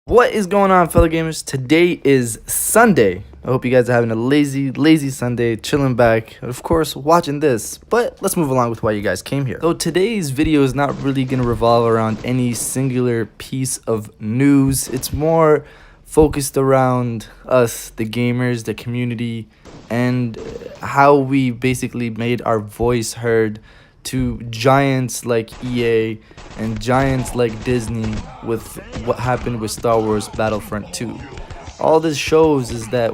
What is going on, fellow gamers? Today is Sunday. I hope you guys are having a lazy Sunday, chilling back, of course, watching this. But let's move along with why you guys came here. So today's video is not really going to revolve around any singular piece of news. It's more focused around us, the gamers, the community, and how we basically made our voice heard to giants like EA and giants like Disney with what happened with Star Wars Battlefront 2. All this shows is that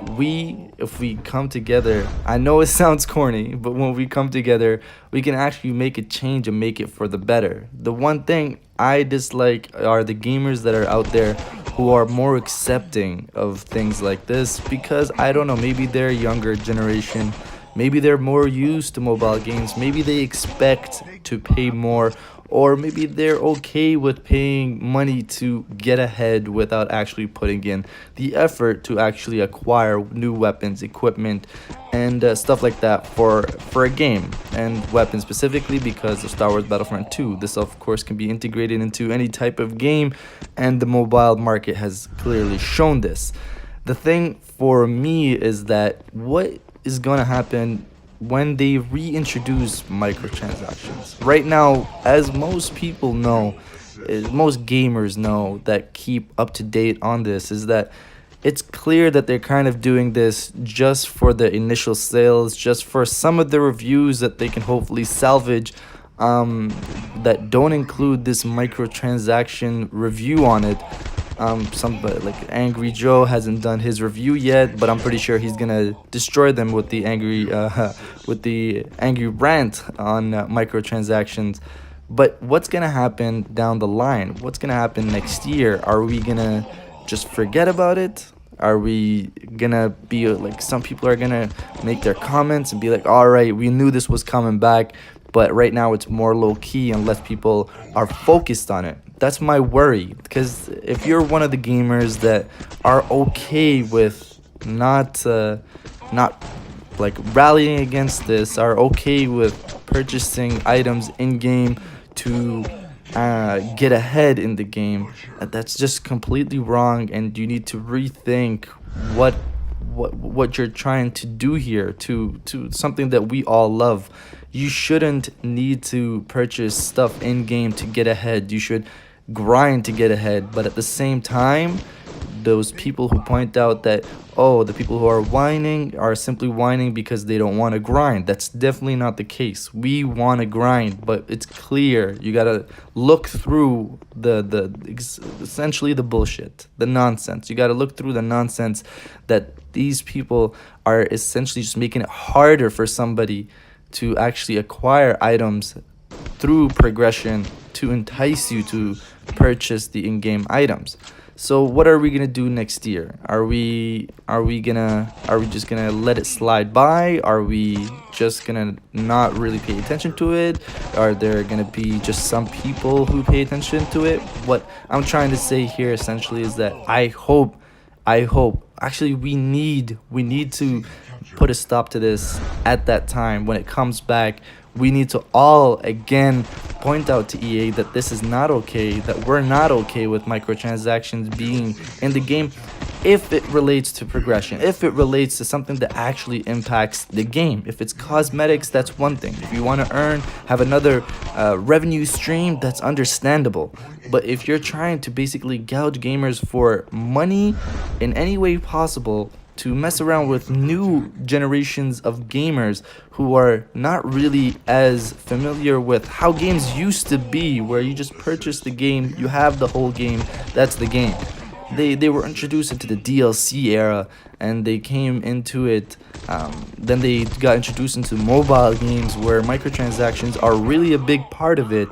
if we come together, I know it sounds corny, but when we come together, we can actually make a change and make it for the better. The one thing I dislike are the gamers that are out there who are more accepting of things like this because, I don't know, maybe they're a younger generation. Maybe they're more used to mobile games. Maybe they expect to pay more, or maybe they're okay with paying money to get ahead without actually putting in the effort to actually acquire new weapons, equipment, and stuff like that for a game, and weapons specifically because of Star Wars Battlefront 2. This, of course, can be integrated into any type of game, and the mobile market has clearly shown this. The thing for me is that what is going to happen when they reintroduce microtransactions. Right now, as most people know, most gamers know that keep up to date on this, is that it's clear that they're kind of doing this just for the initial sales, just for some of the reviews that they can hopefully salvage, that don't include this microtransaction review on it. Somebody like Angry Joe hasn't done his review yet, but I'm pretty sure he's gonna destroy them with the angry rant on microtransactions. But what's gonna happen down the line? What's gonna happen next year? Are we gonna just forget about it? Are we gonna be like, some people are gonna make their comments and be like, all right, we knew this was coming back, but right now it's more low key and less people are focused on it. That's my worry, because if you're one of the gamers that are okay with not like rallying against this, are okay with purchasing items in game to get ahead in the game, that's just completely wrong, and you need to rethink what you're trying to do here to something that we all love. You shouldn't need to purchase stuff in game to get ahead. You should grind to get ahead. But at the same time, those people who point out that, oh, the people who are whining are simply whining because they don't want to grind, that's definitely not the case. We want to grind, but it's clear you gotta look through essentially the bullshit, the nonsense. You gotta look through the nonsense that these people are essentially just making it harder for somebody to actually acquire items through progression to entice you to purchase the in-game items. So what are we gonna do next year? Are we just gonna let it slide by? Are we just gonna not really pay attention to it? Are there gonna be just some people who pay attention to it? What I'm trying to say here essentially is that I hope actually we need to put a stop to this at that time when it comes back. We need to all again point out to EA that this is not okay, that we're not okay with microtransactions being in the game if it relates to progression, if it relates to something that actually impacts the game. If it's cosmetics, that's one thing. If you want to have another revenue stream, that's understandable. But if you're trying to basically gouge gamers for money in any way possible, to mess around with new generations of gamers who are not really as familiar with how games used to be, where you just purchase the game, you have the whole game, that's the game. They were introduced into the DLC era, and they came into it, then they got introduced into mobile games where microtransactions are really a big part of it.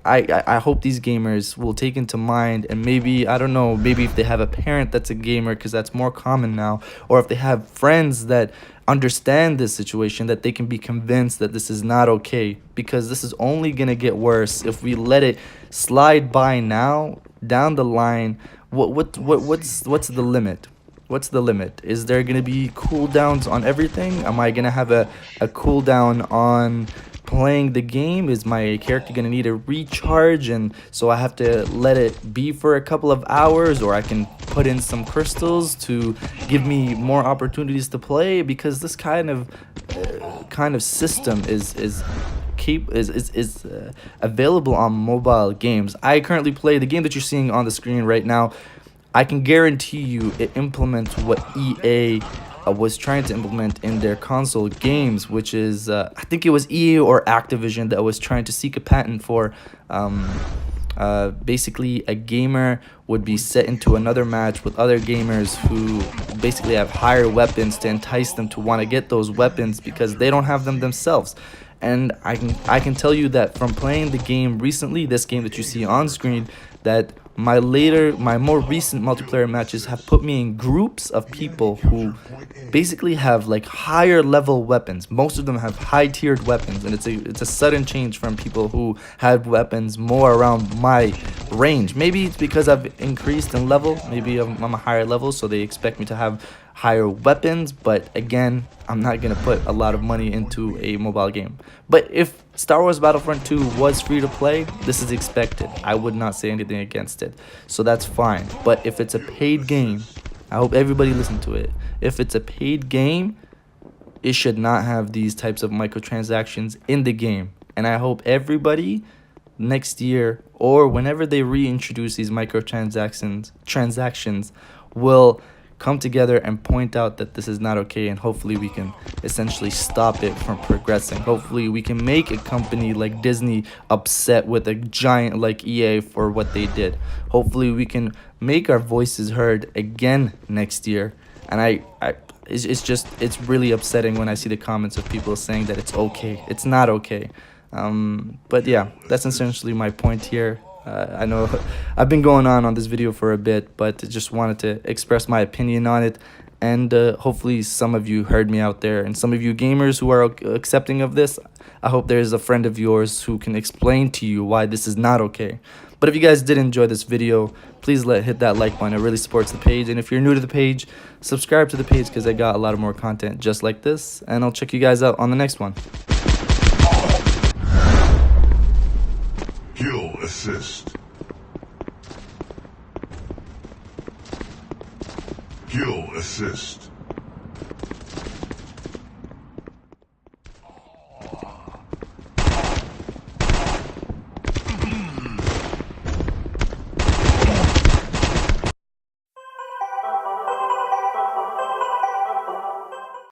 I hope these gamers will take into mind, and maybe, I don't know, maybe if they have a parent that's a gamer, because that's more common now, or if they have friends that understand this situation, that they can be convinced that this is not okay, because this is only going to get worse if we let it slide by now. Down the line, what's the limit? What's the limit? Is there going to be cooldowns on everything? Am I going to have a cooldown on playing the game? Is my character gonna need a recharge, and so I have to let it be for a couple of hours, or I can put in some crystals to give me more opportunities to play? Because this kind of system is available on mobile games. I currently play the game that you're seeing on the screen right now. I can guarantee you it implements what EA was trying to implement in their console games, which is I think it was EA or Activision that was trying to seek a patent for basically a gamer would be set into another match with other gamers who basically have higher weapons to entice them to want to get those weapons because they don't have them themselves. And I can tell you that from playing the game recently, this game that you see on screen, that my more recent multiplayer matches have put me in groups of people who basically have like higher level weapons. Most of them have high tiered weapons, and it's a sudden change from people who had weapons more around my range. Maybe it's because I've increased in level, maybe I'm a higher level, so they expect me to have higher weapons. But again, I'm not gonna put a lot of money into a mobile game. But if Star Wars Battlefront 2 was free to play, this is expected. I would not say anything against it, so that's fine. But if it's a paid game, I hope everybody listen to it. If it's a paid game, it should not have these types of microtransactions in the game. And I hope everybody next year or whenever they reintroduce these transactions will come together and point out that this is not okay, and hopefully we can essentially stop it from progressing. Hopefully we can make a company like Disney upset with a giant like EA for what they did. Hopefully we can make our voices heard again next year. And it's really upsetting when I see the comments of people saying that it's okay. It's not okay. But yeah, that's essentially my point here. I know I've been going on this video for a bit, but just wanted to express my opinion on it. And hopefully some of you heard me out there, and some of you gamers who are accepting of this, I hope there is a friend of yours who can explain to you why this is not okay. But if you guys did enjoy this video, please hit that like button. It really supports the page. And if you're new to the page, subscribe to the page because I got a lot of more content just like this. And I'll check you guys out on the next one. Kill assist. Kill assist.